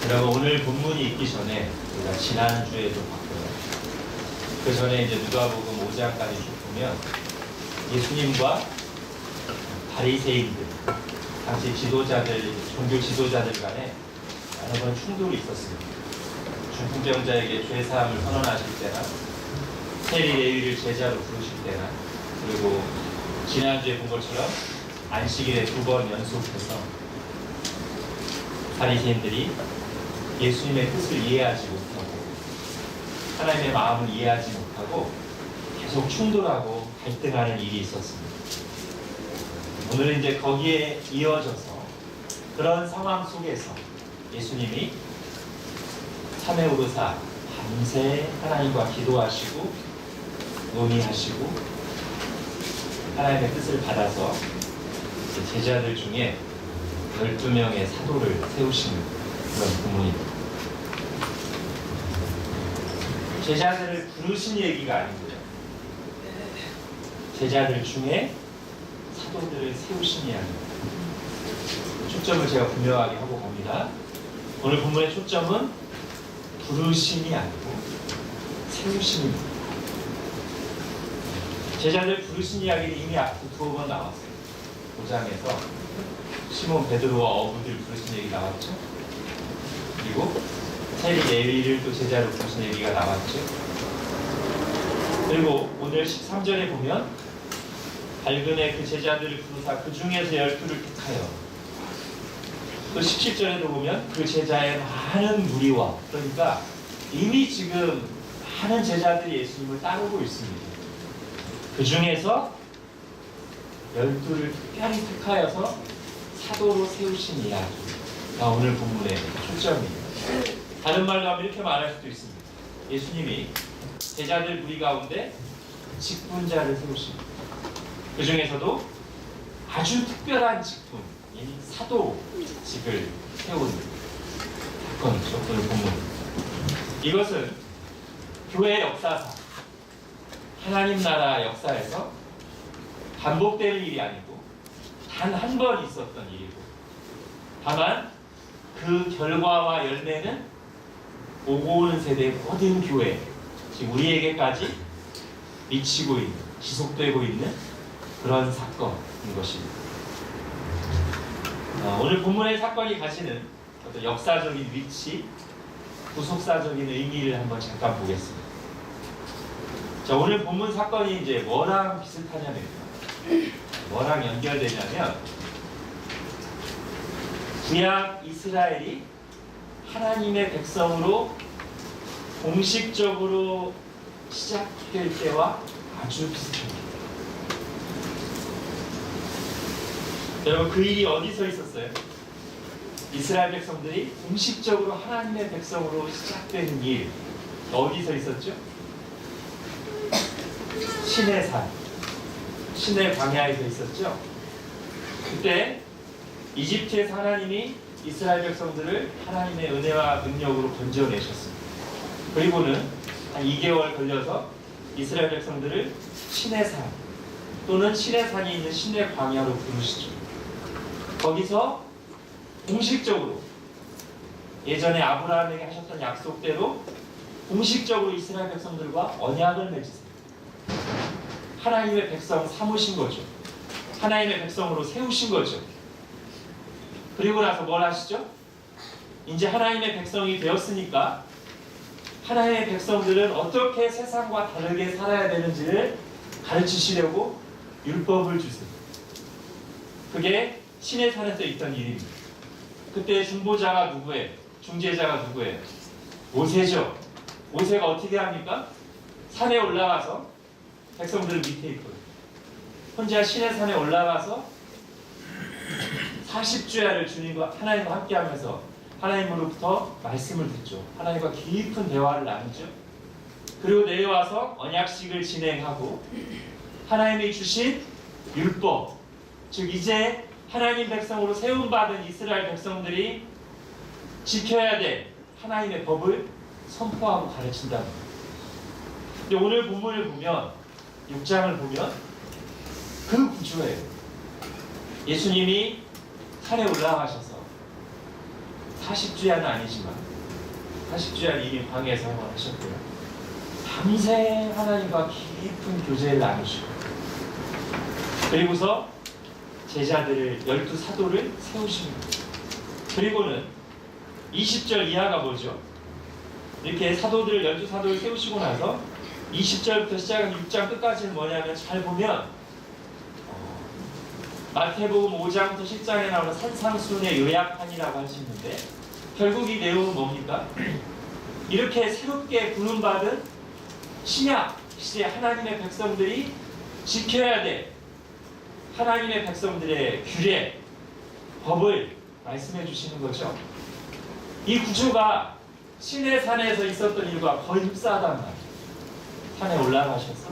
여러분, 오늘 본문이 있기 전에 우리가 지난주에도 봤고요. 그 전에 이제 누가복음 5장까지 쭉 보면 예수님과 바리새인들, 당시 지도자들, 종교 지도자들 간에 여러 번 충돌이 있었습니다. 중풍병자에게 죄사함을 선언하실 때나 세리 레위를 제자로 부르실 때나, 그리고 지난주에 본 것처럼 안식일에 2번 연속해서 바리새인들이 예수님의 뜻을 이해하지 못하고 하나님의 마음을 이해하지 못하고 계속 충돌하고 갈등하는 일이 있었습니다. 오늘은 이제 거기에 이어져서 그런 상황 속에서 예수님이 산에 오르사 밤새 하나님과 기도하시고 논의하시고 하나님의 뜻을 받아서 제자들 중에 12명의 사도를 세우시는 그런 본문입니다. 제자들을 부르신 얘기가 아니고요, 제자들 중에 사도들을 세우신 이야기입니다. 초점을 제가 분명하게 하고 갑니다. 오늘 본문의 초점은 부르심이 아니고 세우심입니다. 제자들 부르신 이야기는 이미 앞서 2번 나왔어요. 5장에서 시몬 베드로와 어부들 부르신 얘기 나왔죠. 그리고 세리 레위를 또 제자로 부르신 얘기가 나왔죠. 그리고 오늘 13절에 보면 발근의 그 제자들을 부르사 그 중에서 12를 택하여, 또 17절에도 보면 그 제자의 많은 무리와, 그러니까 이미 지금 많은 제자들이 예수님을 따르고 있습니다. 그 중에서 12를 특별히 택하여서 사도로 세우신 이야기가 오늘 본문의 초점이에요. 다른 말로 하면 이렇게 말할 수도 있습니다. 예수님이 제자들 무리 가운데 직분자를 세우십니다. 그 중에서도 아주 특별한 직분, 사도직을 세운 사건이죠. 오늘 본문. 이것은 교회 역사상, 하나님 나라 역사에서 반복되는 일이 아니고 단 한 번 있었던 일이고, 다만 그 결과와 열매는 오고 오는 세대의 모든 교회, 지금 우리에게까지 미치고 있는, 지속되고 있는 그런 사건인 것입니다. 오늘 본문의 사건이 가지는 어떤 역사적인 위치, 구속사적인 의미를 한번 잠깐 보겠습니다. 자, 오늘 본문 사건이 이제 뭐랑 비슷하냐면요, 뭐랑 연결되냐면, 구약 이스라엘이 하나님의 백성으로 공식적으로 시작될 때와 아주 비슷합니다. 여러분, 그 일이 어디서 있었어요? 이스라엘 백성들이 공식적으로 하나님의 백성으로 시작되는 일, 어디서 있었죠? 시내산, 시내 광야에서 있었죠. 그때 이집트에서 하나님이 이스라엘 백성들을 하나님의 은혜와 능력으로 건져내셨습니다. 그리고는 한 2개월 걸려서 이스라엘 백성들을 시내산 또는 시내산이 있는 시내 광야로 부르시죠. 거기서 공식적으로 예전에 아브라함에게 하셨던 약속대로 공식적으로 이스라엘 백성들과 언약을 맺으세요. 하나님의 백성 삼으신 거죠. 하나님의 백성으로 세우신 거죠. 그리고 나서 뭘 하시죠? 이제 하나님의 백성이 되었으니까 하나님의 백성들은 어떻게 세상과 다르게 살아야 되는지를 가르치시려고 율법을 주세요. 그게 시내산에서 있던 일입니다. 그때 중보자가 누구예요? 중재자가 누구예요? 모세죠. 모세가 어떻게 합니까? 산에 올라가서 백성들 밑에 있거든요. 혼자 시내산에 올라가서 40주야를 주님과 하나님과 함께 하면서 하나님으로부터 말씀을 듣죠. 하나님과 깊은 대화를 나누죠. 그리고 내려와서 언약식을 진행하고 하나님이 주신 율법, 즉 이제 하나님 백성으로 세움받은 이스라엘 백성들이 지켜야 될 하나님의 법을 선포하고 가르친다는 거예요. 근데 오늘 본문을 보면, 6장을 보면 그 구조예요. 예수님이 산에 올라가셔서 40주야는 아니지만 40주야는 이미 광야에서 생활하셨고요. 밤새 하나님과 깊은 교제를 나누시고 그리고서 제자들을 12사도를 세우십니다. 그리고는 20절 이하가 뭐죠? 이렇게 사도들을 12사도를 세우시고 나서 20절부터 시작한 6장 끝까지는 뭐냐면 잘 보면 마태복음 5장부터 10장에 나오는 산상수훈의 요약판이라고 할 수 있는데 결국 이 내용은 뭡니까? 이렇게 새롭게 부름받은 신약 시대 하나님의 백성들이 지켜야 될 하나님의 백성들의 규례, 법을 말씀해 주시는 거죠. 이 구조가 시내산에서 있었던 일과 거의 흡사하단 말이에요. 산에 올라가셔서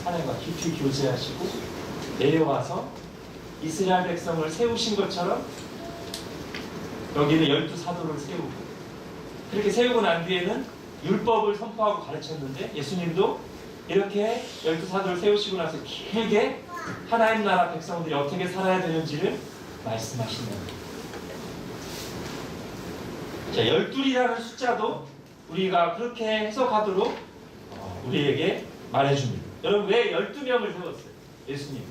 하나님과 깊이 교제하시고 내려와서 이스라엘 백성을 세우신 것처럼 여기는 12사도를 세우고 그렇게 세우고 난 뒤에는 율법을 선포하고 가르쳤는데 예수님도 이렇게 12사도를 세우시고 나서 길게 하나님 나라 백성들이 어떻게 살아야 되는지를 말씀하시는 거예요. 자, 12이라는 숫자도 우리가 그렇게 해석하도록 우리에게 말해줍니다. 여러분 왜 12명을 세웠어요? 예수님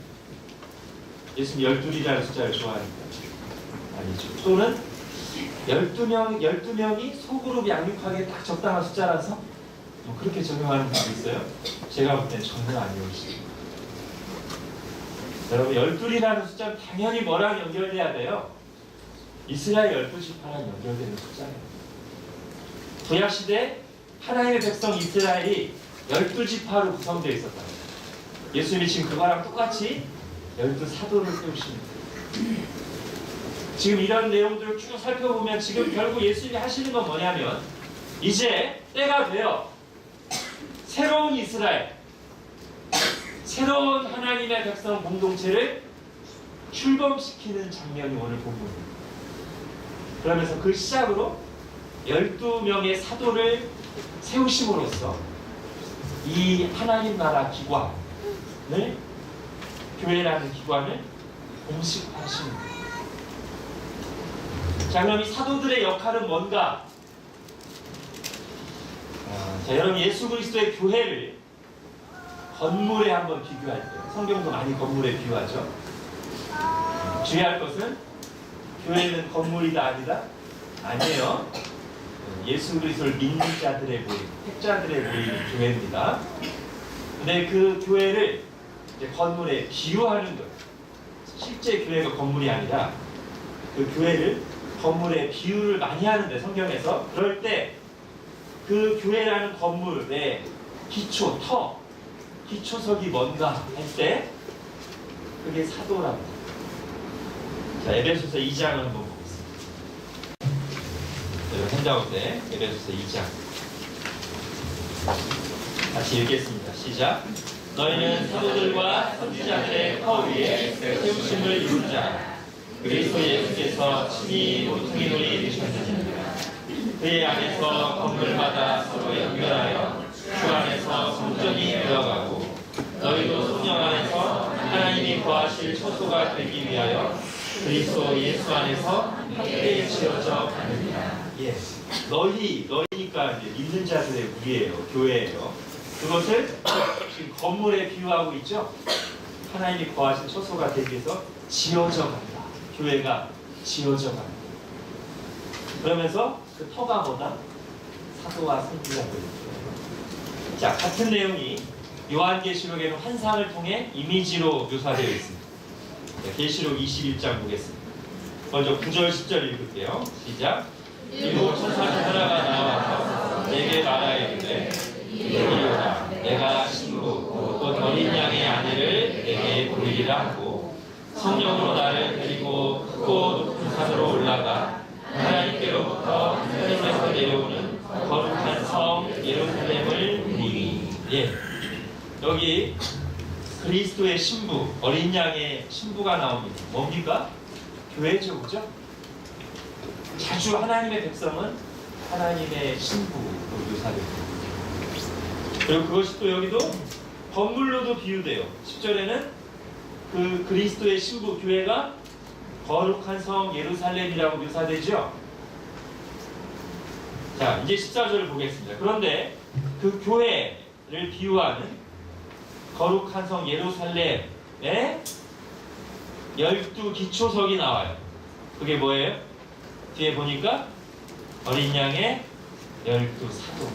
12이라는 숫자를 좋아하니까 아니죠. 또는 12명이 소그룹 양육하기에 딱 적당한 숫자라서 뭐 그렇게 적용하는 분도 있어요. 제가 볼 때는 전혀 아니오시죠. 여러분 12이라는 숫자는 당연히 뭐랑 연결돼야 돼요? 이스라엘 12지파랑 연결되는 숫자예요. 구약시대 하나님의 백성 이스라엘이 12지파로 구성되어 있었다. 예수님이 지금 그거랑 똑같이 12사도를 세우십니다. 지금 이런 내용들을 쭉 살펴보면 지금 결국 예수님이 하시는 건 뭐냐면 이제 때가 되어 새로운 이스라엘, 새로운 하나님의 백성 공동체를 출범시키는 장면이 오늘 본문입니다. 그러면서 그 시작으로 12명의 사도를 세우심으로써 이 하나님 나라 기관을 교회라는 기관을 공식화하시는 거예요. 자, 그럼 이 사도들의 역할은 뭔가? 자, 여러분 예수 그리스도의 교회를 건물에 한번 비교할게요. 성경도 많이 건물에 비유하죠. 주의할 것은 교회는 건물이다 아니다? 아니에요. 예수 그리스도를 믿는 자들의 모임, 택자들의 모임이 교회입니다. 근데 그 교회를 이제 건물에 비유하는 거예요. 실제 교회가 건물이 아니라 그 교회를 건물에 비유를 많이 하는데 성경에서 그럴 때 그 교회라는 건물의 기초, 기초석이 뭔가 할 때 그게 사도라고. 자, 에베소서 2장을 한번 보겠습니다. 여러분 한자어때 에베소서 2장 같이 읽겠습니다. 시작. 너희는 사도들과 선지자들의 허 위에 세우심을 이룬 자 그리스도 예수께서 친히 모퉁이 돌이 되셨느니라. 그의 안에서 건물마다 서로 연결하여 주 안에서 성전이 되어가고 너희도 성령 안에서 하나님이 거하실 처소가 되기 위하여 그리스도 예수 안에서 함께 지어져 가느니라. 예, 너희니까 이제 믿는 자들의 무리예요, 교회예요. 그것을 지금 건물에 비유하고 있죠. 하나님이 거하신 처소가 되기 위해서 지어져 간다. 교회가 지어져 간다. 그러면서 그 터가 뭐다? 사도와 선지자들이에요. 자, 같은 내용이 요한계시록에는 환상을 통해 이미지로 묘사되어 있습니다. 계시록 21장 보겠습니다. 먼저 9절 10절 읽을게요. 시작. 이후 천사 중 하나가 나와서 내게 말하이르되 이리오라 내가 신부 곧 어린 양의 아내를 내게 보이리라 하고 성령으로 나를 데리고 크고 높은 산으로 올라가 하나님께로부터 하늘에서 내려오는 거룩한 성 예루살렘을 보니. 예, 여기 그리스도의 신부, 어린 양의 신부가 나옵니다. 뭡니까? 교회죠, 그죠? 자주 하나님의 백성은 하나님의 신부로 묘사됩니다. 그리고 그것이 또 여기도 건물로도 비유돼요. 10절에는 그 그리스도의 신부 교회가 거룩한 성 예루살렘이라고 묘사되죠. 자, 이제 14절을 보겠습니다. 그런데 그 교회를 비유하는 거룩한 성 예루살렘에 12기초석이 나와요. 그게 뭐예요? 뒤에 보니까 어린 양의 12사도.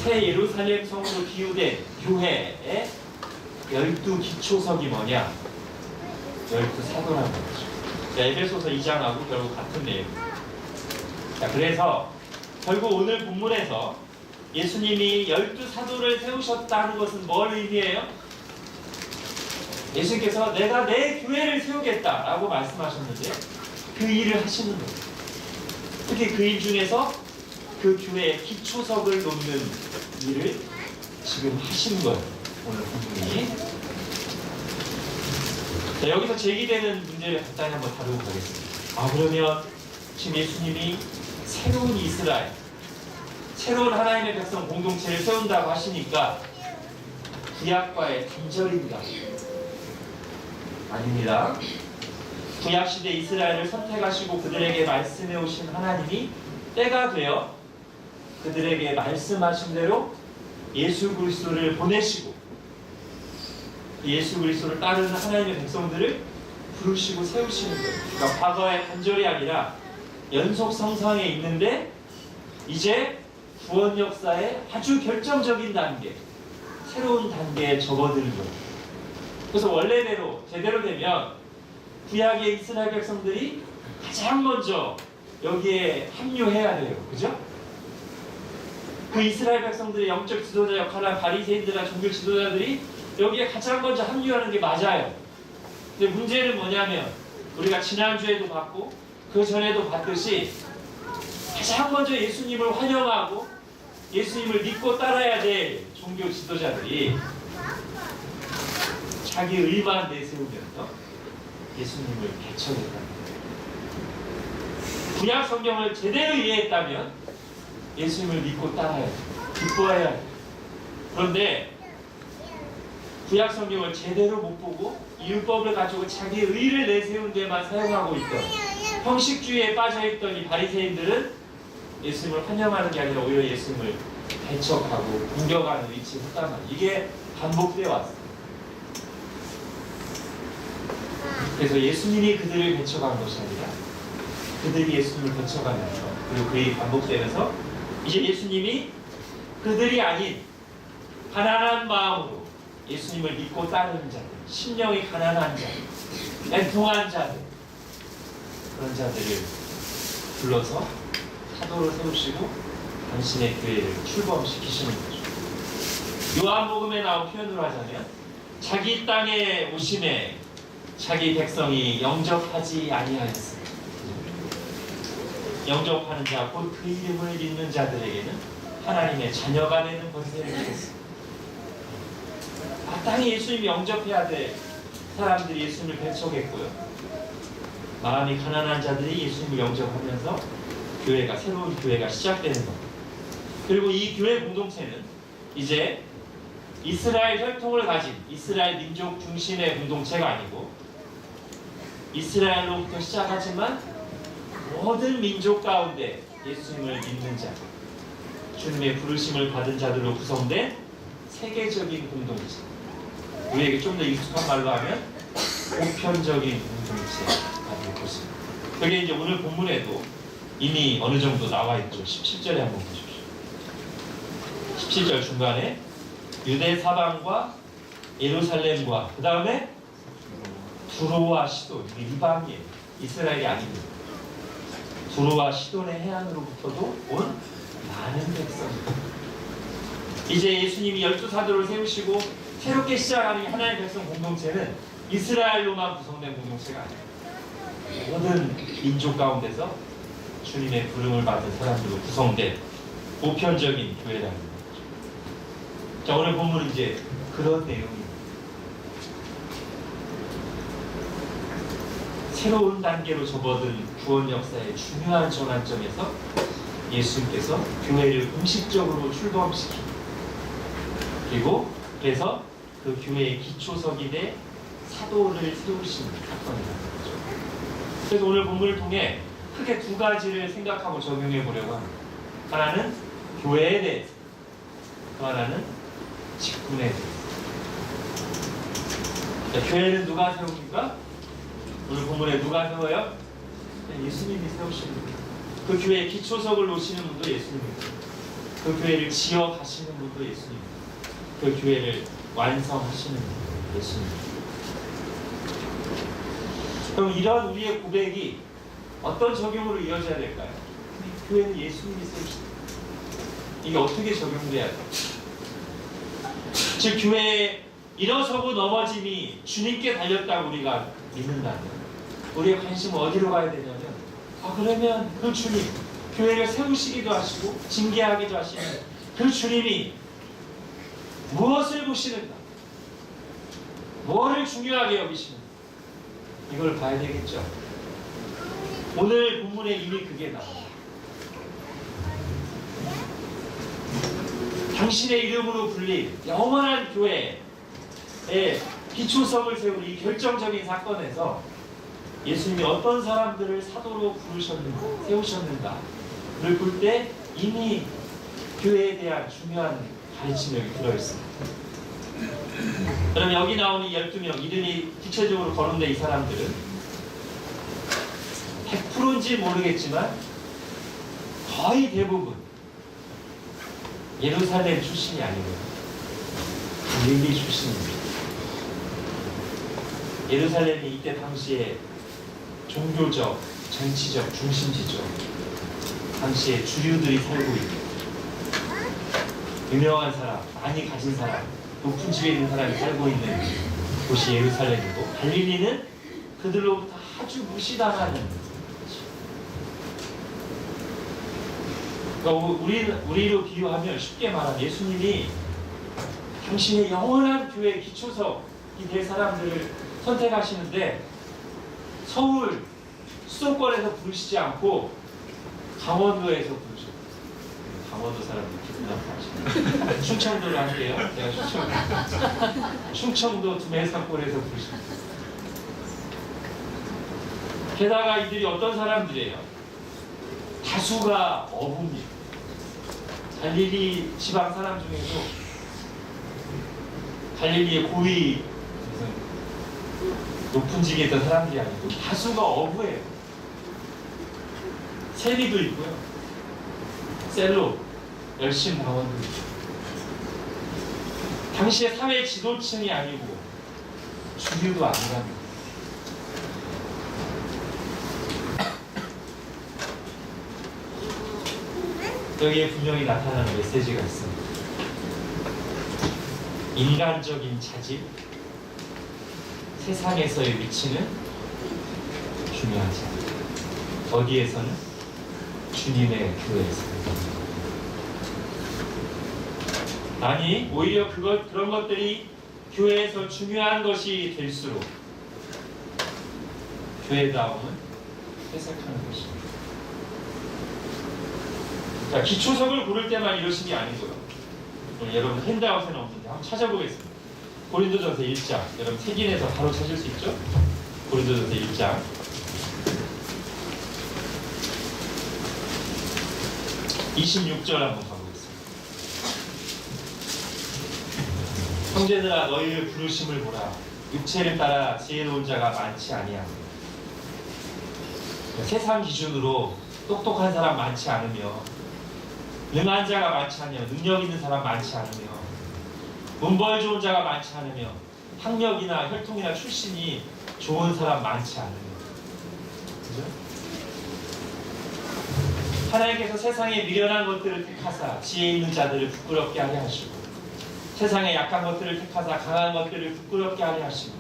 새 예루살렘 성으로 비유된 교회의 12기초석이 뭐냐? 12사도라는 거죠. 에베소서 2장하고 결국 같은 내용. 자, 그래서 결국 오늘 본문에서 예수님이 12사도를 세우셨다는 것은 뭘 의미해요? 예수님께서 내가 내 교회를 세우겠다라고 말씀하셨는데 그 일을 하시는 거예요. 특히 그 일 중에서 그 교회의 기초석을 놓는 일을 지금 하시는 거예요. 오늘 본문이. 자, 여기서 제기되는 문제를 간단히 한번 다루고 가겠습니다. 그러면 지금 예수님이 새로운 이스라엘, 새로운 하나님의 백성 공동체를 세운다고 하시니까 구약과의 단절인가? 아닙니다. 구약시대 이스라엘을 선택하시고 그들에게 말씀해 오신 하나님이 때가 되어 그들에게 말씀하신 대로 예수 그리스도를 보내시고 예수 그리스도를 따르는 하나님의 백성들을 부르시고 세우시는 거예요. 그러니까 과거의 단절이 아니라 연속 성상에 있는데 이제 구원 역사의 아주 결정적인 단계, 새로운 단계에 접어드는 거예요. 그래서 원래대로 제대로 되면 구약의 이스라엘 백성들이 가장 먼저 여기에 합류해야 돼요. 그죠? 그 이스라엘 백성들의 영적 지도자 역할을 한 바리새인들이나 종교 지도자들이 여기에 가장 먼저 합류하는 게 맞아요. 근데 문제는 뭐냐면 우리가 지난주에도 봤고 그 전에도 봤듯이 가장 먼저 예수님을 환영하고 예수님을 믿고 따라야 될 종교 지도자들이 자기 의만 내세우면서 예수님을 배척했다는 거예요. 구약 성경을 제대로 이해했다면 예수님을 믿고 따라야 돼요. 기뻐해야 돼요. 그런데 구약 성경을 제대로 못 보고 율법을 가지고 자기 의를 내세운 데만 사용하고 있던 형식주의에 빠져있던 이 바리새인들은 예수님을 환영하는 게 아니라 오히려 예수님을 배척하고 공격하는 위치에 섰단 말이에요. 이게 반복되어 왔어요. 그래서 예수님이 그들을 배척한 것이 아니라 그들이 예수님을 배척하면서 그리고 그 일이 반복되면서 이제 예수님이 그들이 아닌 가난한 마음으로 예수님을 믿고 따르는 자들, 심령이 가난한 자들, 애통한 자들, 그런 자들을 불러서 사도로 세우시고 당신의 교회를 출범시키시는 거죠. 요한복음에 나온 표현으로 하자면 자기 땅에 오심에 자기 백성이 영접하지 아니하였습니다. 영접하는 자, 곧 그 이름을 믿는 자들에게는 하나님의 자녀가 되는 권세를 주셨습니다. 마땅히 예수님이 영접해야 될 사람들이 예수님을 배척했고요. 마음이 가난한 자들이 예수님을 영접하면서 교회가, 새로운 교회가 시작되는 겁니다. 그리고 이 교회 공동체는 이제 이스라엘 혈통을 가진 이스라엘 민족 중심의 공동체가 아니고 이스라엘로부터 시작하지만 모든 민족 가운데 예수님을 믿는 자, 주님의 부르심을 받은 자들로 구성된 세계적인 공동체. 우리에게 좀 더 익숙한 말로 하면 보편적인 공동체가 될 것입니다. 그게 이제 오늘 본문에도 이미 어느 정도 나와 있죠. 17절에 한번 보십시오. 17절 중간에 유대 사방과 예루살렘과 그 다음에 두로와 시돈, 이방이에요. 이스라엘이 아닙니다. 두로와 시돈의 해안으로부터도 온 많은 백성입니다. 이제 예수님이 12사도를 세우시고 새롭게 시작하는 하나님의 백성 공동체는 이스라엘로만 구성된 공동체가 아니에요. 모든 민족 가운데서 주님의 부름을 받은 사람들로 구성된 보편적인 교회라는 거죠. 자, 오늘 본문은 이제 그런 내용입니다. 새로운 단계로 접어든 구원 역사의 중요한 전환점에서 예수님께서 교회를 공식적으로 출범시키고 그리고 그래서 그 교회의 기초석이 돼 사도를 세우시는 사건이라는 거죠. 그래서 오늘 본문을 통해 크게 두 가지를 생각하고 적용해 보려고 합니다. 하나는 교회에 대해서, 또 하나는 직분에 대해서. 자, 교회는 누가 세웁니까? 오늘 본문에 누가 세워요? 예수님이 세우시는 거예요. 그 교회의 기초석을 놓으시는 분도 예수님입니다. 그 교회를 지어 가시는 분도 예수님입니다. 그 교회를 완성하시는 분도 예수님입니다. 그럼 이런 우리의 고백이 어떤 적용으로 이어져야 될까요? 교회는 예수님이 세우십니다. 이게 어떻게 적용돼야 돼요? 즉 교회에 일어서고 넘어짐이 주님께 달렸다고 우리가 믿는다면 우리의 관심은 어디로 가야 되냐면 그러면 그 주님, 교회를 세우시기도 하시고 징계하기도 하시는 그 주님이 무엇을 보시는가? 뭐를 중요하게 여기시는가? 이걸 봐야 되겠죠. 오늘 본문에 이미 그게 나옵니다. 당신의 이름으로 불린 영원한 교회의 기초석을 세운 이 결정적인 사건에서 예수님이 어떤 사람들을 사도로 부르셨는가, 세우셨는가를 볼 때 이미 교회에 대한 중요한 가르침이 여기 들어있습니다. 그럼 여기 나오는 이 12명, 이름이 구체적으로 거론된 이 사람들은 100%인지 모르겠지만 거의 대부분 예루살렘 출신이 아니고요. 갈릴리 출신입니다. 예루살렘이 이때 당시에 종교적, 정치적 중심지죠. 당시에 주류들이 살고 있는 유명한 사람, 많이 가진 사람, 높은 집에 있는 사람이 살고 있는 곳이 예루살렘이고 갈릴리는 그들로부터 아주 무시당하는 그러니까 우리로 비유하면 쉽게 말하면 예수님이 당신의 영원한 교회 기초석이 될 사람들을 선택하시는데 서울 수도권에서 부르시지 않고 강원도에서 부르죠. 강원도 사람들 기분 나빠하시네. 충청도로 할게요. 제가 충청도 두메사골에서 부르십니다. 게다가 이들이 어떤 사람들이에요? 다수가 어부입니다. 갈릴리 지방 사람 중에서 갈릴리의 고위 높은 직에 있던 사람들이 아니고 다수가 어부예요. 세리도 있고요. 셀로, 열심 당원도 있고. 당시의 사회 지도층이 아니고 주류도 아니랍니다. 여기에 분명히 나타나는 메시지가 있습니다. 인간적인 자질, 세상에서의 위치는 중요하지 않다. 어디에서는? 주님의 교회에서. 아니, 오히려 그런 것들이 교회에서 중요한 것이 될수록 교회다움은 회색하는 것입니다. 자, 기초석을 고를 때만 이러신 게 아니고요. 여러분 핸드아웃에는 없는데 한번 찾아보겠습니다. 고린도전서 1장, 여러분 책인에서 바로 찾을 수 있죠? 고린도전서 1장 26절 한번 가보겠습니다. 형제들아 너희를 부르심을 보라. 육체를 따라 지혜로운 자가 많지 아니하며 세상 기준으로 똑똑한 사람 많지 않으며 능한 자가 많지 않으며 능력 있는 사람 많지 않으며 문벌 좋은 자가 많지 않으며 학력이나 혈통이나 출신이 좋은 사람 많지 않으며 그죠? 하나님께서 세상에 미련한 것들을 택하사 지혜 있는 자들을 부끄럽게 하게 하시고 세상에 약한 것들을 택하사 강한 것들을 부끄럽게 하게 하시고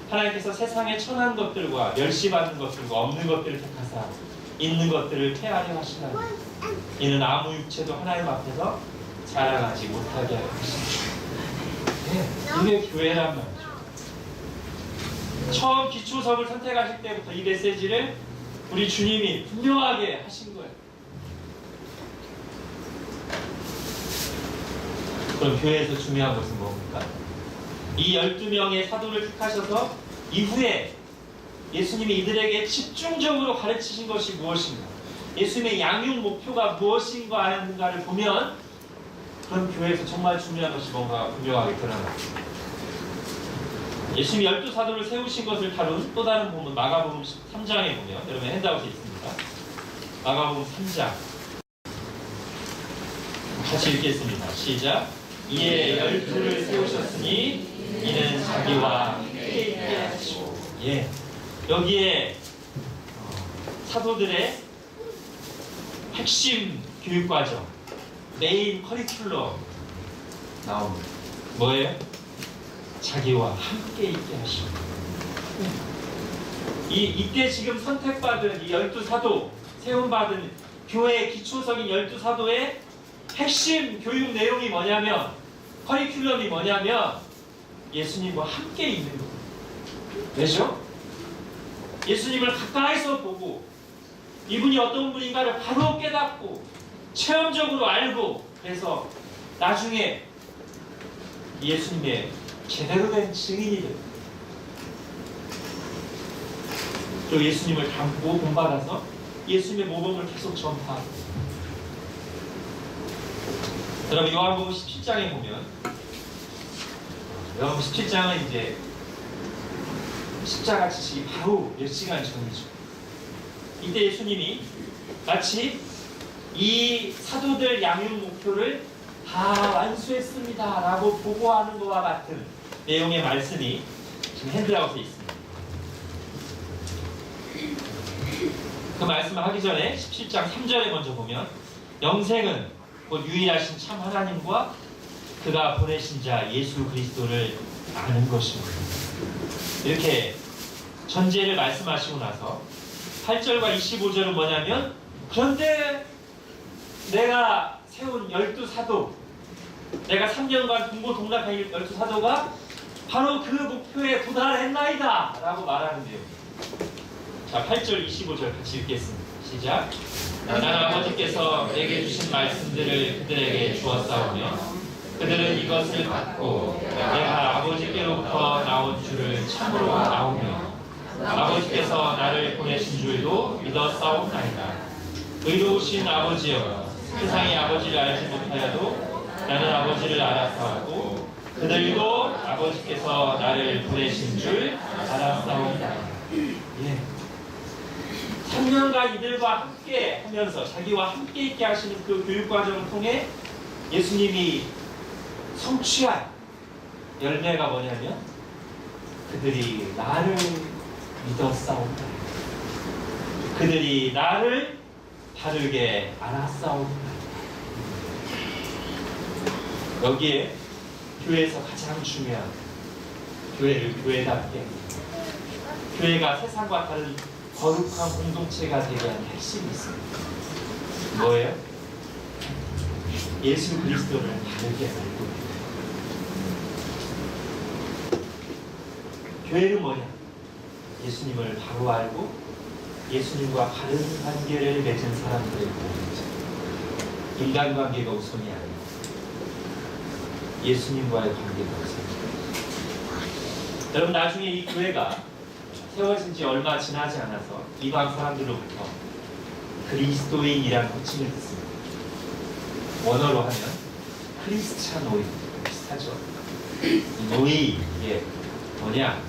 하나님께서 세상에 천한 것들과 멸시받는 것들과 없는 것들을 택하사 있는 것들을 폐하려 하시나니 이는 아무 육체도 하나님 앞에서 자랑하지 못하게 하십니다. 네, 이게 교회란 말이죠. 처음 기초석을 선택하실 때부터 이 메시지를 우리 주님이 분명하게 하신 거예요. 그럼 교회에서 중요한 것은 뭡니까? 이 12명의 사도를 택하셔서 이후에 예수님이 이들에게 집중적으로 가르치신 것이 무엇인가, 예수님의 양육 목표가 무엇인가 하는가를 보면 그런 교회에서 정말 중요한 것이 뭔가 분명하게 드러납니다. 예수님이 12사도를 세우신 것을 다룬 또 다른 본문 마가복음 3장에 보면, 여러분 핸드아웃에 있습니다. 마가복음 3장 같이 읽겠습니다. 시작. 이에 12를 세우셨으니 이는 자기와 함께 있게 하시고. 예, 여기에 사도들의 핵심 교육과정, 메인 커리큘럼 나옵니다. 뭐예요? 자기와 함께 있게 하시고. 이때 지금 선택받은 이 12사도, 세움받은 교회의 기초석인 12사도의 핵심 교육 내용이 뭐냐면, 커리큘럼이 뭐냐면 예수님과 함께 있는 거예요. 왜죠? 예수님을 가까이서 보고 이분이 어떤 분인가를 바로 깨닫고 체험적으로 알고, 그래서 나중에 예수님의 제대로 된 증인이 됩니다. 또 예수님을 닮고 본받아서 예수님의 모범을 계속 전파하고. 여러분 요한복음 17장에 보면, 여러분 17장은 이제 십자가 지시기 바로 몇 시간 전이죠. 이때 예수님이 마치 이 사도들 양육 목표를 다 완수했습니다 라고 보고하는 것과 같은 내용의 말씀이 지금 핸드아웃에 있습니다. 그 말씀을 하기 전에 17장 3절에 먼저 보면, 영생은 곧 유일하신 참 하나님과 그가 보내신 자 예수 그리스도를 아는 것입니다. 이렇게 전제를 말씀하시고 나서 8절과 25절은 뭐냐면, 그런데 내가 세운 12사도, 내가 3년간 동고동락한 12사도가 바로 그 목표에 도달했나이다 라고 말하는데요. 자, 8절 25절 같이 읽겠습니다. 시작. 나는 아버지께서 내게 주신 말씀들을 그들에게 주었사오며 그들은 이것을 받고 내가 아버지께로부터 나온 줄을 참으로 아오며 아버지께서 나를 보내신 줄도 믿었사옵나이다. 의로우신 아버지여, 세상이 아버지를 알지 못하여도 나는 아버지를 알았사오고 그들도 아버지께서 나를 보내신 줄 알았사옵나이다. 예. 3년간 이들과 함께 하면서 자기와 함께 있게 하시는 그 교육과정을 통해 예수님이 성취한 열매가 뭐냐면, 그들이 나를 믿었사옵니다. 그들이 나를 바르게 알았사옵니다. 여기에 교회에서 가장 중요한, 교회를 교회답게, 교회가 세상과 다른 거룩한 공동체가 되게 하는 핵심이 있습니다. 뭐예요? 예수 그리스도를 바르게 알고. 교회는 뭐냐? 예수님을 바로 알고 예수님과 바른 관계를 맺은 사람들의 모임이죠. 인간관계가 우선이 아니고 예수님과의 관계가 우선이죠. 여러분, 나중에 이 교회가 세워진 지 얼마 지나지 않아서 이방 사람들로부터 그리스도인이라는 호칭을 듣습니다. 원어로 하면 크리스찬노이, 비슷하죠. 이 노이, 이게 뭐냐?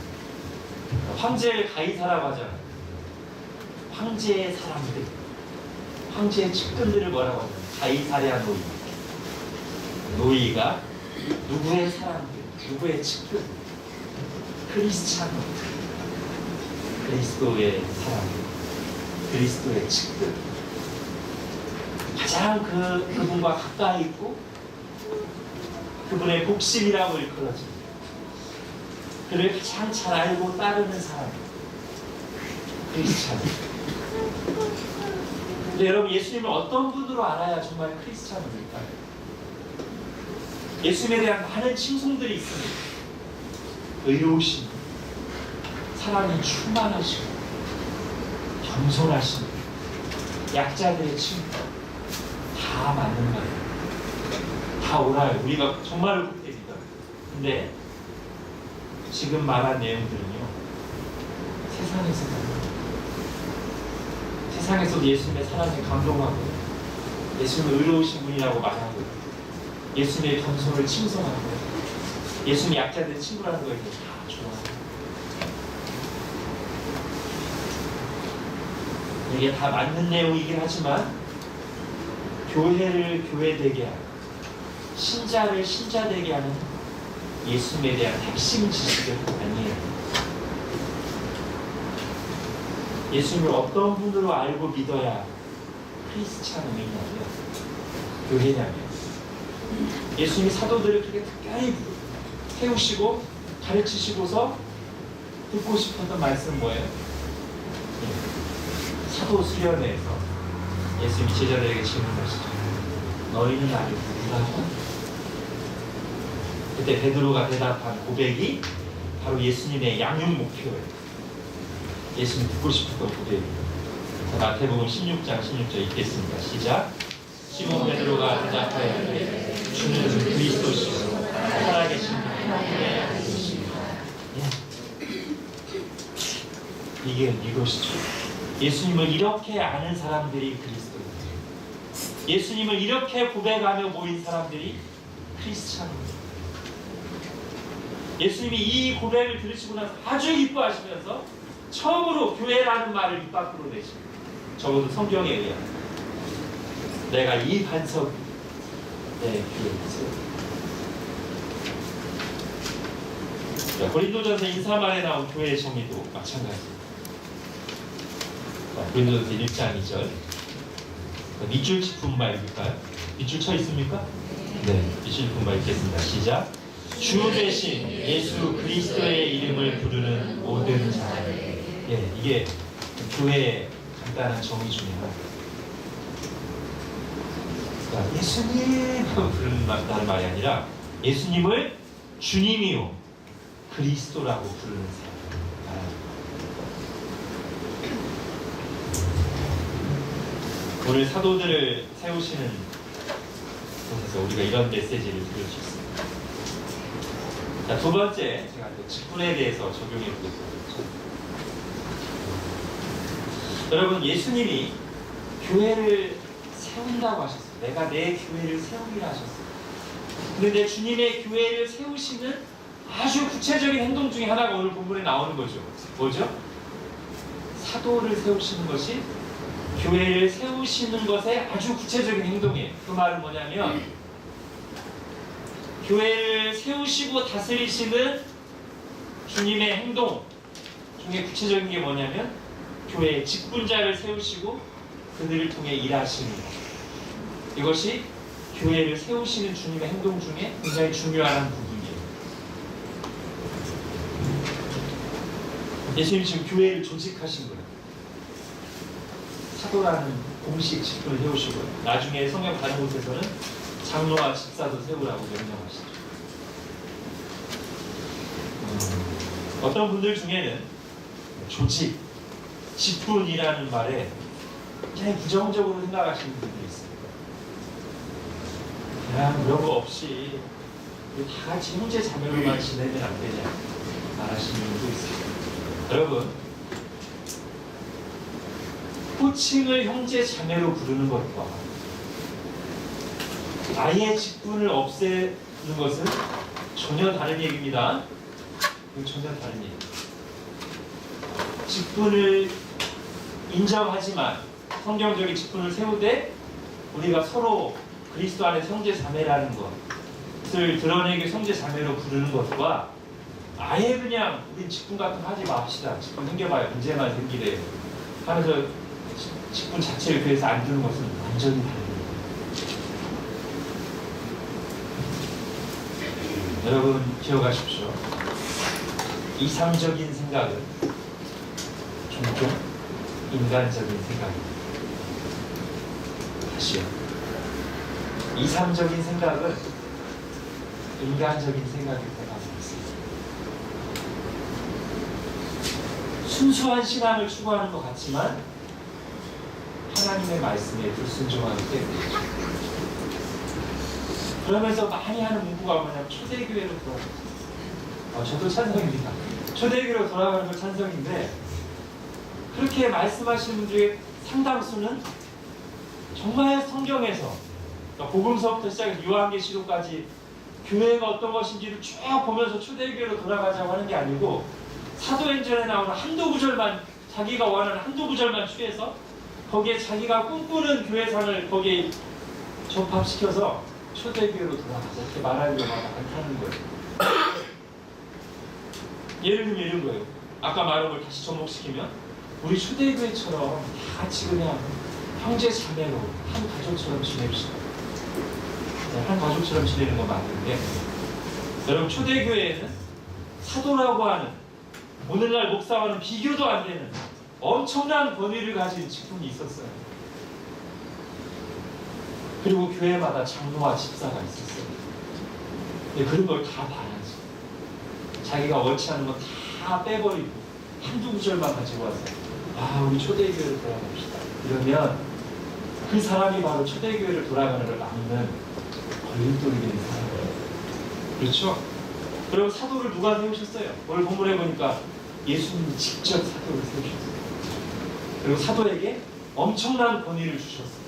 황제를 가이사라고 하잖아요. 황제의 사람들, 황제의 측근들을 뭐라고 하냐면 가이사랴 노이. 노이가 누구의 사람들, 누구의 측근, 크리스찬노이. 그리스도의 사람들, 그리스도의 측근, 가장 그분과 가까이 있고 그분의 복심이라고 일컬어집니다. 그를 가장 잘 알고 따르는 사람, 크리스찬. 근데 여러분, 예수님을 어떤 분으로 알아야 정말 크리스찬입니까? 예수님에 대한 많은 칭송들이 있습니다. 의로우신, 사랑이 충만하시고 겸손하시고 약자들의 친구, 다 맞는 거예요. 다 옳아요. 우리가 정말로 그렇게 믿어요. 근데 지금 말한 내용들은요, 세상에서도 예수님의 사랑에 감동하고 예수님은 의로우신 분이라고 말하고 예수님의 겸손을 칭송하고 예수님이 약자들의 친구라는 거에 대해서 다 좋아하고 이게 다 맞는 내용이긴 하지만 교회를 교회되게 하고 신자를 신자되게 하는 예수님에 대한 핵심 지식은 아니에요. 예수님을 어떤 분으로 알고 믿어야 크리스찬이 있냐면 교회냐면 예수님이 사도들을 그렇게 특별히 세우시고 가르치시고서 듣고 싶었던 말씀은 뭐예요? 사도 수련회에서 예수님이 제자들에게 질문하시죠. 너희는 나를 누구라고? 그때 베드로가 대답한 고백이 바로 예수님의 양육 목표예요. 예수님 듣고 싶었던 고백이에요. 마태복음 16장 16절 읽겠습니다. 시작. 시몬 베드로가 대답하여 주는 그리스도시요 살아계신 하나님의 아들이시니라. 이것이죠. 예수님을 이렇게 아는 사람들이 그리스도입니다. 예수님을 이렇게 고백하며 모인 사람들이 크리스찬입니다. 예수님이 이 고백을 들으시고 나서 아주 기뻐하시면서 처음으로 교회라는 말을 입 밖으로 내십니다. 적어도 성경에 의하면 내가 이 반석 내 교회를 세우리라. 고린도전서 인사말에 나온 교회의 정의도 마찬가지입니다. 고린도전서 1장 2절 밑줄 짚은 말 읽을까요? 밑줄 쳐 있습니까? 네, 밑줄 짚은 말 읽겠습니다. 시작. 주 대신 예수 그리스도의 이름을 부르는 모든 자. 이게 교회의 간단한 정의 중에 하나입니다. 예수님 부른다는 말이 아니라 예수님을 주님이요 그리스도라고 부르는 사람. 오늘 사도들을 세우시는 곳에서 우리가 이런 메시지를 들을 수 있습니다. 자, 두 번째, 제가 직분에 대해서 적용해 보겠습니다. 여러분, 예수님이 교회를 세운다고 하셨어요. 내가 내 교회를 세우기를 하셨어요. 그런데 주님의 교회를 세우시는 아주 구체적인 행동 중에 하나가 오늘 본문에 나오는 거죠. 뭐죠? 사도를 세우시는 것이 교회를 세우시는 것의 아주 구체적인 행동이에요. 그 말은 뭐냐면 교회를 세우시고 다스리시는 주님의 행동 중에 구체적인 게 뭐냐면 교회의 직분자를 세우시고 그들을 통해 일하시는 것. 이것이 교회를 세우시는 주님의 행동 중에 굉장히 중요한 부분이에요. 예수님이 지금 교회를 조직하신 거예요. 사도라는 공식 직분을 세우시고요. 나중에 성경 다른 곳에서는 장로와 집사도 세우라고 명령하시죠. 어떤 분들 중에는 조직, 직분이라는 말에 굉장히 부정적으로 생각하시는 분들이 있습니다. 그냥 그런 거 없이 다 같이 형제 자매로만 지내면 안 되냐 말하시는 분도 있습니다. 여러분, 호칭을 형제 자매로 부르는 것과 아예 직분을 없애는 것은 전혀 다른 얘기입니다. 전혀 다른 얘기. 직분을 인정하지만 성경적인 직분을 세우되 우리가 서로 그리스도 안에 형제 자매라는 것을 드러내게 형제 자매로 부르는 것과 아예 그냥 우린 직분 같은 거 하지 맙시다. 직분 생겨봐야 문제만 생기래요 하면서 직분 자체를 교회에서 안 두는 것은 완전히 다릅니다. 여러분 기억하십시오. 이상적인 생각은 종종 인간적인 생각입니다. 다시요. 이상적인 생각은 인간적인 생각일 때가 많습니다. 순수한 신앙을 추구하는 것 같지만 하나님의 말씀에 불순종하기 때문이죠. 그러면서 많이 하는 문구가 뭐냐면 초대교회로 돌아가는 거예요. 저도 찬성입니다. 초대교회로 돌아가는 거 찬성인데 그렇게 말씀하시는 분들의 상당수는 정말 성경에서 그러니까 복음서부터 시작해서 요한계시록까지 교회가 어떤 것인지를 쭉 보면서 초대교회로 돌아가자고 하는 게 아니고 사도행전에 나오는 한두 구절만 자기가 원하는 한두 구절만 취해서 거기에 자기가 꿈꾸는 교회상을 거기에 접합시켜서 초대교회로 돌아가자 이렇게 말하려고 하는 거예요. 예를 들면 이런 거예요. 아까 말한 걸 다시 접목시키면 우리 초대교회처럼 다 같이 그냥 형제 자매로 한 가족처럼 지냅시다. 한 가족처럼 지내는 건 맞는데 여러분 초대교회에는 사도라고 하는 오늘날 목사와는 비교도 안 되는 엄청난 권위를 가진 직분이 있었어요. 그리고 교회마다 장로와 집사가 있었어요. 근데 그런 걸 다 봐야지. 자기가 원치 않는 거 다 빼버리고 한두 구절만 가지고 와서 우리 초대교회를 돌아갑시다. 이러면 그 사람이 바로 초대교회를 돌아가는 걸 막는 걸림돌이 되는 사람이에요. 그렇죠? 그리고 사도를 누가 세우셨어요? 오늘 본문에 보니까 예수님이 직접 사도를 세우셨어요. 그리고 사도에게 엄청난 권위를 주셨어요.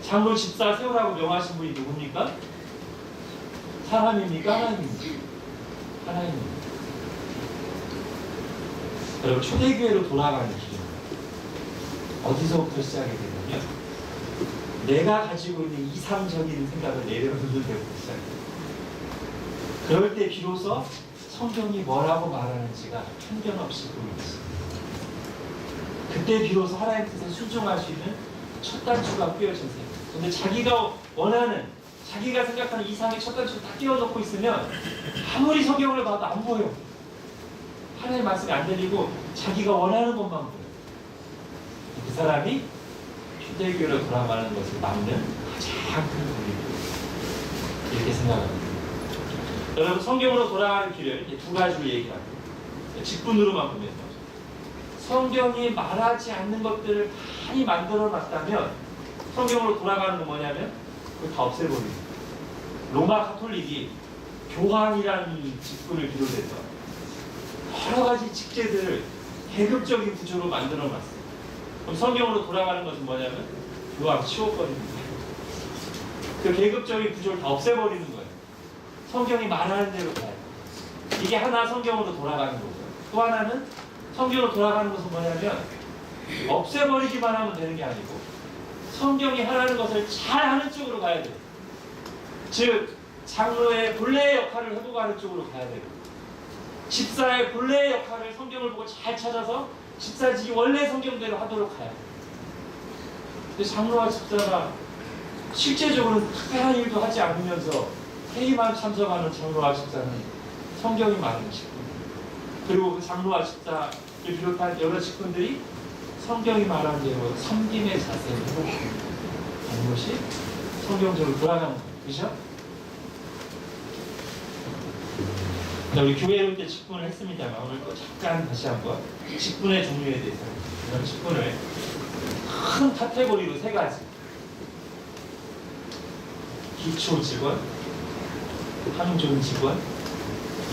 장로 집사 세우라고 명하신 분이 누굽니까? 사람입니까? 하나님입니까? 하나님입니다. 여러분 초대교회로 돌아가는 길은 어디서부터 시작이 되냐면 내가 가지고 있는 이상적인 생각을 내려놓는 데부터 시작해요. 그럴 때 비로소 성경이 뭐라고 말하는지가 편견 없이 보이지. 그때 비로소 하나님 뜻에 순종할 수 있는 첫 단추가 끼워진 셈. 근데 자기가 원하는, 자기가 생각하는 이상의 첫 단추를 다 끼워놓고 있으면 아무리 성경을 봐도 안 보여. 하나님의 말씀이 안 들리고 자기가 원하는 것만 보여. 그 사람이 초대교회로 돌아가는 것을 막는 가장 큰 권리입니다. 이렇게 생각합니다. 여러분 성경으로 돌아가는 길을 두 가지로 얘기합니다. 직분으로만 보면 성경이 말하지 않는 것들을 많이 만들어 놨다면 성경으로 돌아가는 건 뭐냐면 그걸 다 없애버립니다. 로마 가톨릭이 교황이라는 직분을 비롯해서 여러 가지 직제들을 계급적인 구조로 만들어 놨어요. 그럼 성경으로 돌아가는 것은 뭐냐면 교황 치워버리는 거예요. 그 계급적인 구조를 다 없애버리는 거예요. 성경이 말하는 대로 가요. 이게 하나 성경으로 돌아가는 거고요. 또 하나는 성경으로 돌아가는 것은 뭐냐면 없애버리기만 하면 되는 게 아니고 성경이 하라는 것을 잘 하는 쪽으로 가야 돼요. 즉 장로의 본래의 역할을 해보고 하는 쪽으로 가야 돼요. 집사의 본래의 역할을 성경을 보고 잘 찾아서 집사직이 원래 성경대로 하도록 가야 돼요. 근데 장로와 집사가 실제적으로는 특별한 일도 하지 않으면서 회의만 참석하는 장로와 집사는 성경이 많은 직분, 그리고 그 장로와 집사를 비롯한 여러 직분들이 성경이 말한 대로 섬김의 자세를 해보고 하는 것이 성경적으로 돌아가는 거예요. 그죠? 우리 교회에 올 때 직분을 했습니다만 오늘 또 잠깐 다시 한번 직분의 종류에 대해서 이런 직분을 큰 카테고리로 세 가지: 기초 직원, 항존 직원,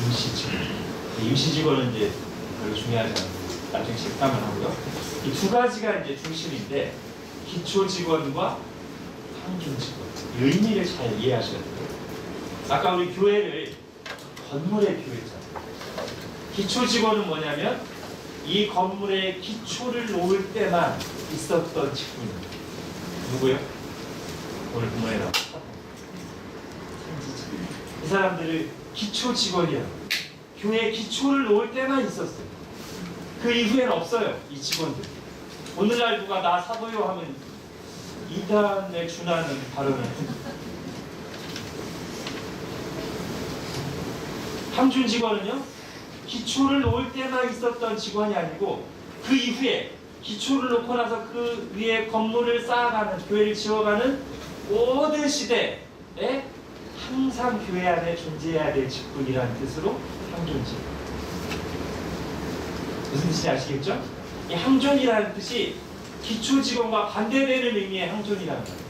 임시 직원. 임시 직원은 이제 별로 중요하지 않아요. 나중에 직감을 하고요. 이 두 가지가 이제 중심인데 기초 직원과 항존 직원, 이 의미를 잘 이해하셔야 돼요. 아까 우리 교회를 건물의 교회잖아요. 기초 직원은 뭐냐면 이 건물의 기초를 놓을 때만 있었던 직분입니다. 누구요? 오늘 본문에 나온 이 사람들을 기초 직원이라고. 교회의 기초를 놓을 때만 있었어요. 그 이후에는 없어요. 이 직원들. 오늘날 누가 나 사도요 하면 이단에 준하는 발언을 항준 직원은요, 기초를 놓을 때만 있었던 직원이 아니고 그 이후에 기초를 놓고 나서 그 위에 건물을 쌓아가는, 교회를 지어가는 모든 시대에 항상 교회 안에 존재해야 될 직분이라는 뜻으로 항존 직분. 무슨 뜻인지 아시겠죠? 이 항존이라는 뜻이 기초 직원과 반대되는 의미의 항존이라는 거예요.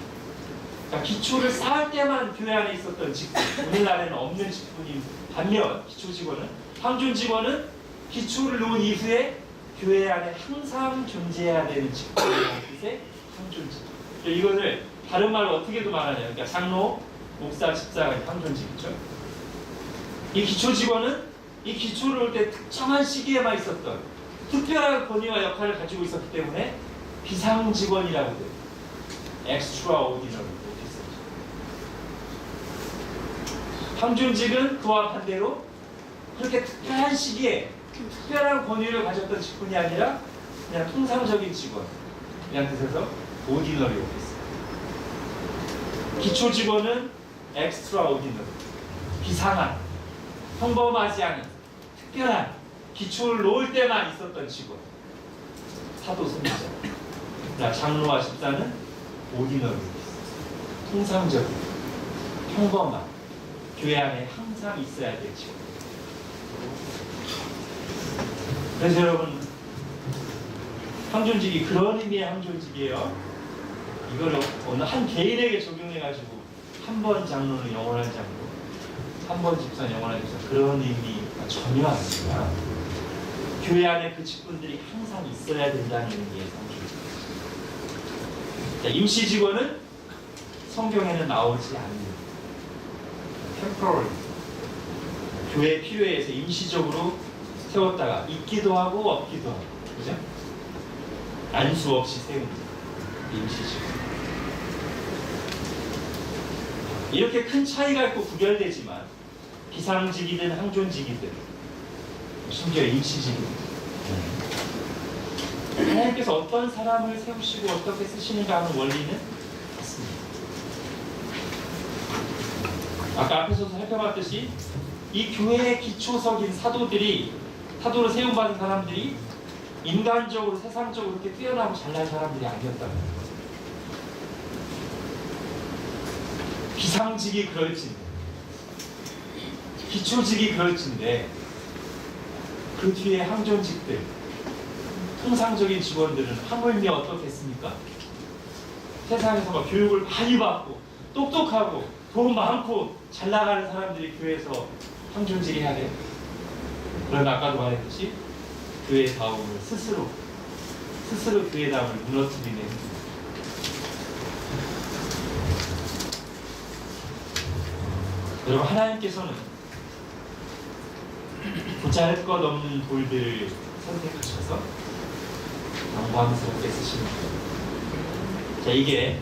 그러니까 기초를 쌓을 때만 교회 안에 있었던 직분, 오늘날에는 없는 직분인 반면 기초 직원은, 항존 직원은 기초를 놓은 이후에 교회 안에 항상 존재해야 되는 직분이라는 뜻의 항존직. 이것을 다른 말로 어떻게도 말하냐면, 그러니까 장로, 목사, 집사가 항존직이죠. 이 기초 직원은 이 기초를 올 때 특정한 시기에만 있었던 특별한 권위와 역할을 가지고 있었기 때문에 비상 직원이라고 돼요. extraordinary 이렇게 쓰죠. 항존직은 그와 반대로 그렇게 특별한 시기에 특별한 권위를 가졌던 직분이 아니라 그냥 통상적인 직원, 그냥 뜻에서 ordinary 이렇게 써요. 기초 직원은 extraordinary, 비상한, 평범하지 않은, 특별한, 기초를 놓을 때만 있었던 직원, 사도, 선지자. 장로와 집사는 ordinary, 통상적인, 평범한, 교회 안에 항상 있어야 될 직원. 그래서 여러분, 항존직이 그런 의미의 항존직이에요. 이걸 어느 한 개인에게 적용해가지고 한 번 장로는 영원한 장로, 한 번 집사는 영원한 집사, 그런 의미가 전혀 아닙니다. 교회 안에 그 직분들이 항상 있어야 된다는 의미의 항존직. 임시 직원은 성경에는 나오지 않는 temporary, 교회 필요에 의해서 임시적으로 세웠다가 있기도 하고 없기도 하고, 그죠? 안수 없이 세운 임시직원. 이렇게 큰 차이가 있고 구별되지만 비상직이든 항존직이든 심지어 임시직이든 하나님께서 어떤 사람을 세우시고 어떻게 쓰시는가 하는 원리는 같습니다. 아까 앞에서도 살펴봤듯이 이 교회의 기초석인 사도로 세움받은 사람들이 인간적으로 세상적으로 그렇게 뛰어나고 잘난 사람들이 아니었다면 비상직이 그럴진데 기초직이 그럴진데 그 뒤에 항존직들, 통상적인 직원들은 하물며 어떻겠습니까? 세상에서 막 교육을 많이 받고 똑똑하고 돈 많고 잘 나가는 사람들이 교회에서 항존직을 해야 돼요. 그러나 아까도 말했듯이 교회다움을 스스로 교회다움을 무너뜨리는, 여러분, 하나님께서는 보잘것없는 돌들을 선택하셔서 영광스럽게 쓰시는 거예요. 자, 이게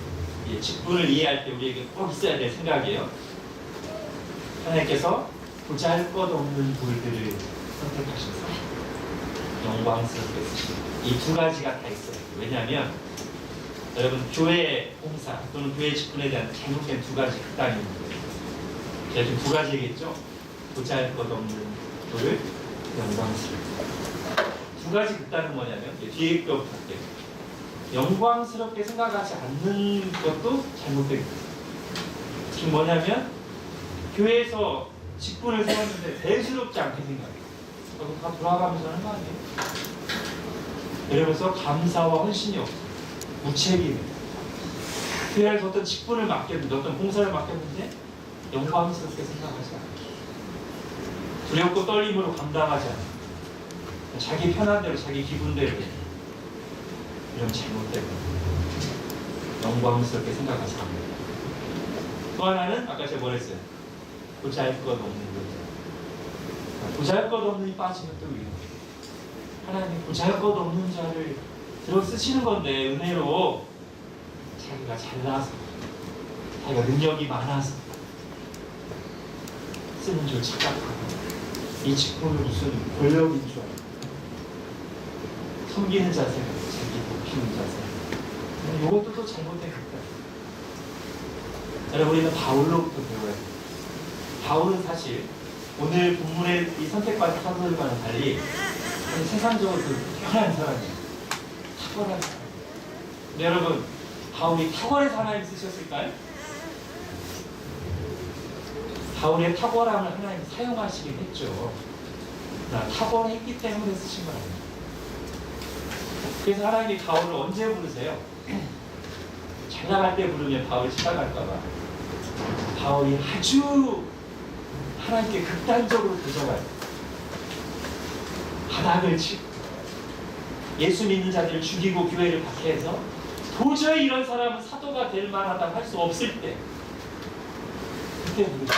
직분을 이해할 때 우리에게 꼭 있어야 될 생각이에요. 하나님께서 보잘것없는 돌들을 선택하셔서 영광스럽게 쓰시는 거예요. 이 두 가지가 다 있어요. 왜냐하면 여러분, 교회 봉사 또는 교회 직분에 대한 잘못된 두 가지 극단이 있는 거예요. 제가 지금 두 가지겠죠? 보잘것없는 돌을 영광스럽게. 두 가지 극단은 뭐냐면 뒤에 것부터 할게요. 영광스럽게 생각하지 않는 것도 잘못된 거예요. 지금 뭐냐면 교회에서 직분을 세웠는데 대수롭지 않게 생각해요. 그거 다 돌아가면서 하는 거 아니에요? 이러면서 감사와 헌신이 없어요. 무책임해요. 교회에서 어떤 직분을 맡겼는데, 어떤 봉사를 맡겼는데 영광스럽게 생각하지 않아요. 두렵고 떨림으로 감당하지 않아요. 자기 편한 대로, 자기 기분대로 이런 잘못된 영광스럽게 생각하지 않아요. 또 하나는 아까 제가 뭐랬어요? 보잘것없는 것. 보잘것없는이 빠지면 또 위험해요. 하나님 보잘것없는 자를 들어 쓰시는 건데 은혜로 자기가 잘나서, 자기가 능력이 많아서 쓰는 줄 착각하고 이 직분을 무슨 권력인 줄 알고 섬기는 자세가 자기 높이는 자세. 이것도 또 잘못된 극단. 여러분, 우리는 바울로부터 배워야 돼요. 바울은 사실 오늘 본문의 이 선택받은 사도들과는 달리 세상적으로 편한 사람이에요. 탁월한 사람. 근데 여러분, 바울이 탁월해서 하나님 쓰셨을까요? 바울의 탁월함을 하나님 사용하시긴 했죠. 그러나 탁월했기 때문에 쓰신 건 아니에요. 그래서 하나님이 바울을 언제 부르세요? 잘 나갈 때 부르면 바울이 지나갈까봐 바울이 아주 하나님께 극단적으로 도전할 바닥을 치고 예수 믿는 자들을 죽이고 교회를 박해해서 도저히 이런 사람은 사도가 될 만하다고 할 수 없을 때, 그때 누구죠?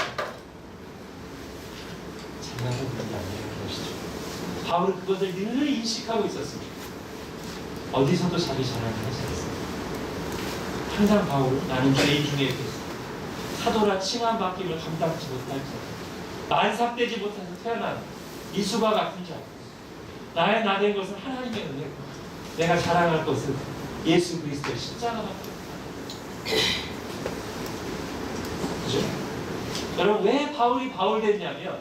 장난을 부르지 않는 것이죠. 바울은 그것을 늘 인식하고 있었습니다. 어디서도 자기 자랑을 하지 않습니다. 항상 바울은 나는 죄인 중에 사도라 칭함받김을 감당치 못할 자, 만삭되지 못해서 태어난 이수가 같은 자, 나의 나 된 것은 하나님의 은혜고 내가 자랑할 것은 예수 그리스도의 십자가밖에 없다. 그죠? 여러분, 왜 바울이 바울 됐냐면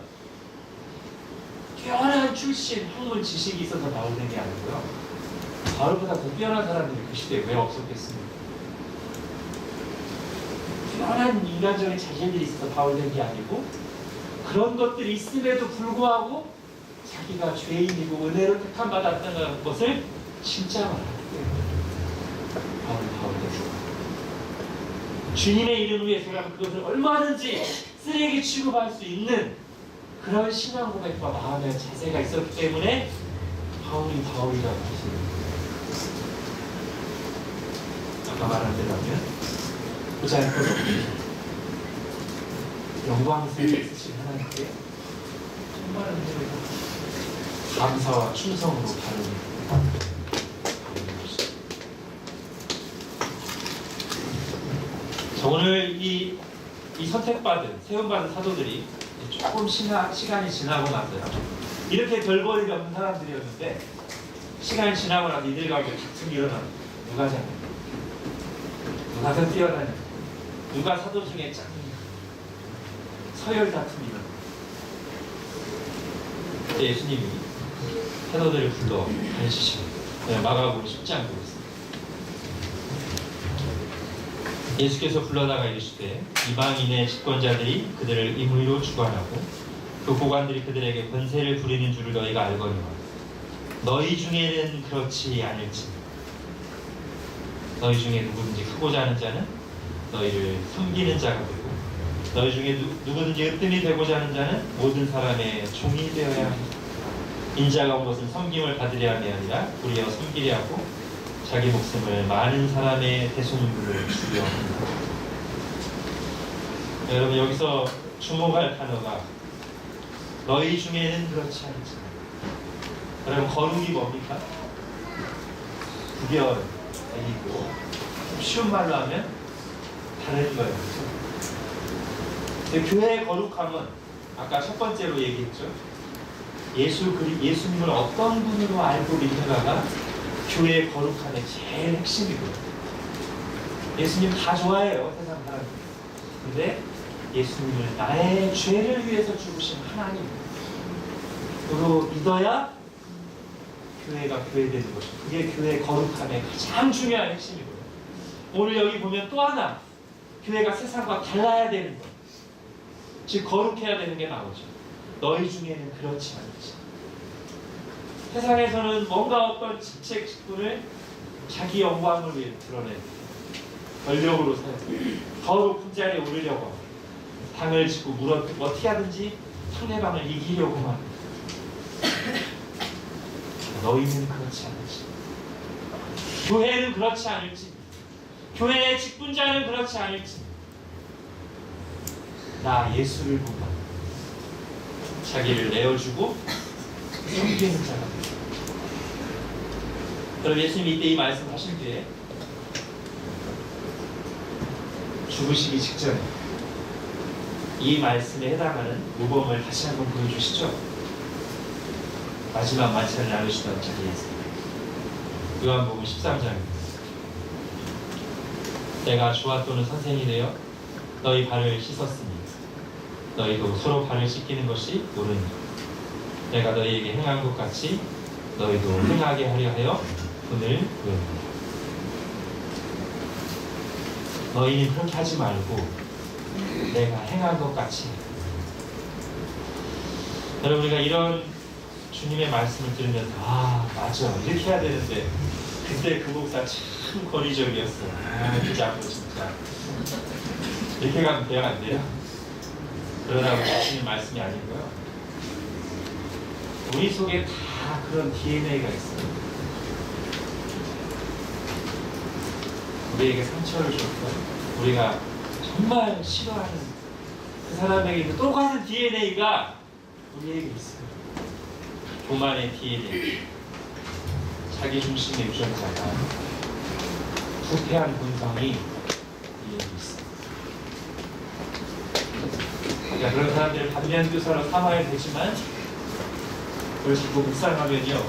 뛰어난 출신, 학문, 지식이 있어서 바울 된 게 아니고요. 바울보다 더 뛰어난 사람들이 그 시대에 왜 없었겠습니까? 뛰어난 인간적인 자질들이 있어서 바울 된 게 아니고, 그런 것들이 있음에도 불구하고 자기가 죄인이고 은혜로 택함 받았다는 것을 진짜 말하기 때문에 바울 됐습니다. 주님의 이름을 위해서라면 그것을 얼마든지 쓰레기 취급할 수 있는 그런 신앙 고백과 마음의 자세가 있었기 때문에 바울이 바울이라고 하십니다. 아까 말한 대로 하면 보잘것 없는 영광스럽게 쓰신 하나님께 정말 은혜를 감사와 충성으로 바르는 자, 오늘 이 선택받은, 세움받은 사도들이 조금 시간이 지나고 나서요. 이렇게 별 볼일 없는 사람들이었는데 시간이 지나고 나서 이들 가운데 다툼이 일어납니다. 누가 잘해? 누가 더 뛰어나냐? 누가 사도 중에 짱이냐? 서열 다툼이 일어납니다. 그때 예수님이 사도들을 불러 가르치시고 마가복음 10장 보고 있습니다. 예수께서 불러다가 이르시되 이방인의 집권자들이 그들을 임의로 주관하고 그 고관들이 그들에게 권세를 부리는 줄을 너희가 알거니와 너희 중에는 그렇지 않을지. 너희 중에 누구든지 크고자 하는 자는 너희를 섬기는 자가 되고 너희 중에 누구든지 으뜸이 되고자 하는 자는 모든 사람의 종이 되어야 합니다. 인자가 온 것은 섬김을 받으려 함이 아니라 우리여 섬기려 하고 자기 목숨을 많은 사람의 대속물을 주려 합니다. 여러분, 여기서 주목할 단어가 너희 중에는 그렇지 않지. 여러분, 거룩이 뭡니까? 구별이고 쉬운 말로 하면 다른 거예요. 근데 교회의 거룩함은 아까 첫 번째로 얘기했죠. 예수님을 어떤 분으로 알고 믿는가가 교회의 거룩함의 제일 핵심이고요. 예수님 다 좋아해요, 세상 사람들. 근데 예수님을 나의 죄를 위해서 죽으신 하나님으로 믿어야 교회가 교회되는 것이고, 그게 교회의 거룩함의 가장 중요한 핵심이고요. 오늘 여기 보면 또 하나 교회가 세상과 달라야 되는 것, 즉 거룩해야 되는 게 나오죠. 너희 중에는 그렇지 않지. 세상에서는 뭔가 어떤 직책 직분을 자기 영광을 위해 드러내고 권력으로 살고 더 높은 자리에 오르려고 하고 당을 짓고 어떻게 하든지 상대방을 이기려고만 합니다. 너희는 그렇지 않을지. 교회는 그렇지 않을지. 교회의 직분자는 그렇지 않을지. 나 예수를 보고 자기를 내어주고 섬기는 자가 됩니다. 그럼 예수님이 이때 이 말씀을 하신 뒤에 죽으시기 직전에 이 말씀에 해당하는 모범을 다시 한번 보여주시죠. 마지막 만찬을 나누시던 자리에서 요한복음 13장입니다. 내가 주와 또는 선생이 되어 너희 발을 씻었으니 너희도 서로 발을 씻기는 것이 옳으니 내가 너희에게 행한 것 같이 너희도 행하게 하려 하여 오늘 구했노라. 너희는 그렇게 하지 말고 내가 행한 것 같이. 여러분, 우리가 이런 주님의 말씀을 들으면서 맞아, 이렇게 해야 되는데 그때 그 목사 참 권위적이었어. 그 자꾸 진짜 이렇게 가면 대화 안 돼요. 그러라고 주님 말씀이 아니고요. 우리 속에 다 그런 DNA가 있어요. 우리에게 상처를 줬던, 우리가 정말 싫어하는 그 사람에게 있는 똑같은 DNA가 우리에게 있어요. 교만의 DNA, 자기 중심의 유전자가, 부패한 본성이 우리에게 있어요. 그러니까 그런 사람들을 반면 교사로 삼아야 되지만 그걸 자꾸 묵상하면요,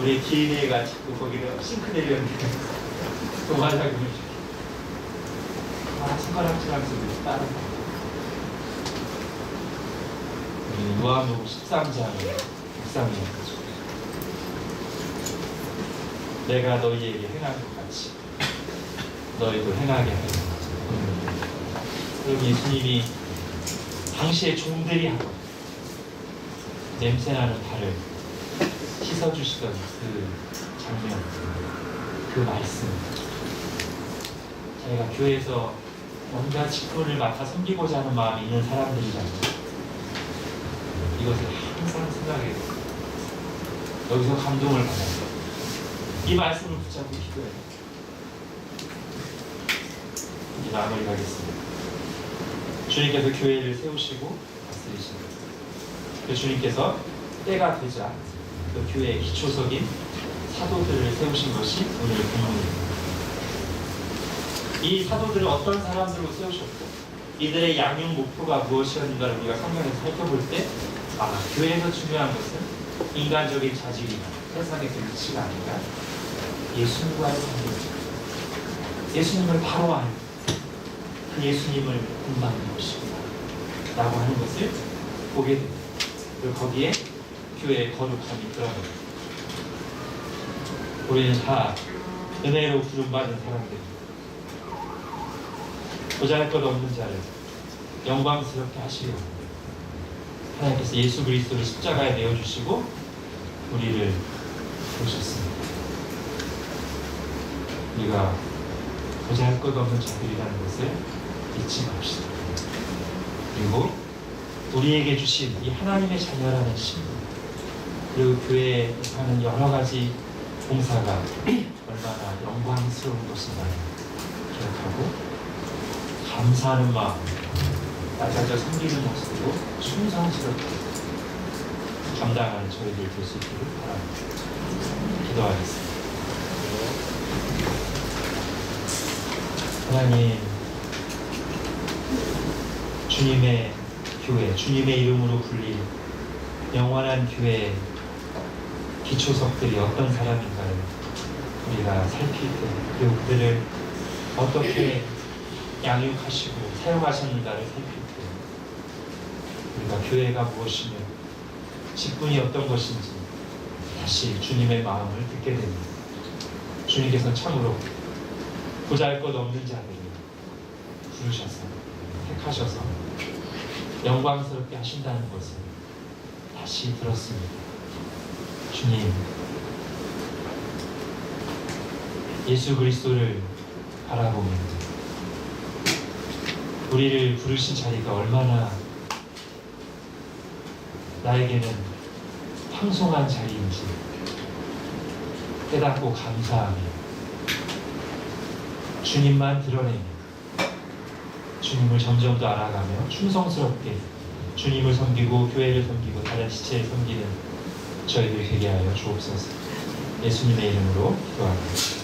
우리의 DNA가 자꾸 거기를 싱크대려는데 교만하게 손가락질하면서 따른 거. 요한복음 13장을 묵상하는 거죠. 내가 너희에게 행한 것 같이 너희도 행하게 하리라. 그럼 예수님이 당시의 종들이 하고 냄새나는 발을 씻어주시던 그 장면, 그 말씀, 저희가 교회에서 뭔가 직분을 맡아 섬기고자 하는 마음이 있는 사람들이잖아요. 이것을 항상 생각해요. 여기서 감동을 받아요. 이 말씀을 붙잡고 기도해요. 이제 마무리 가겠습니다. 주님께서 교회를 세우시고 다스리십니다. 그 주님께서 때가 되자 그 교회의 기초석인 사도들을 세우신 것이 오늘 본문입니다. 이 사도들을 어떤 사람들로 세우셨고 이들의 양육 목표가 무엇이었는가를 우리가 성경에서 살펴볼 때 교회에서 중요한 것은 인간적인 자질이나 세상의 가치가 아니라 예수님과의 관계, 예수님을 바로 아는 그 예수님을 본받는 것이구나 라고 하는 것을 보게 됩니다. 그리고 거기에 교회의 거룩함이 드러납니다. 우리는 다 은혜로 부름받은 사람들입니다. 보잘것없는 자를 영광스럽게 하시려고 하나님께서 예수 그리스도를 십자가에 내어주시고 우리를 부르셨습니다. 우리가 보잘것없는 자들이라는 것을 잊지 맙시다. 그리고 우리에게 주신 이 하나님의 자녀라는 신분, 그리고 교회에 하는 여러 가지 봉사가 얼마나 영광스러운 것인가 기억하고 감사하는 마음, 낮아져 섬기는 모습으로 충성스럽게 감당하는 저희들 될 수 있기를 바랍니다. 기도하겠습니다. 하나님, 주님의 교회, 주님의 이름으로 불릴 영원한 교회의 기초석들이 어떤 사람인가를 우리가 살필 때, 그리고 그들을 어떻게 양육하시고 사용하셨는가를 살필 때 우리가 교회가 무엇이며 직분이 어떤 것인지 다시 주님의 마음을 듣게 됩니다. 주님께서 참으로 보잘것없는 자들을 부르셔서 택하셔서 영광스럽게 하신다는 것을 다시 들었습니다. 주님, 예수 그리스도를 바라보며 우리를 부르신 자리가 얼마나 나에게는 황송한 자리인지 깨닫고 감사하며 주님만 드러내며 주님을 점점 더 알아가며 충성스럽게 주님을 섬기고 교회를 섬기고 다른 지체를 섬기는 저희들 되게 하여 주옵소서. 예수님의 이름으로 기도합니다.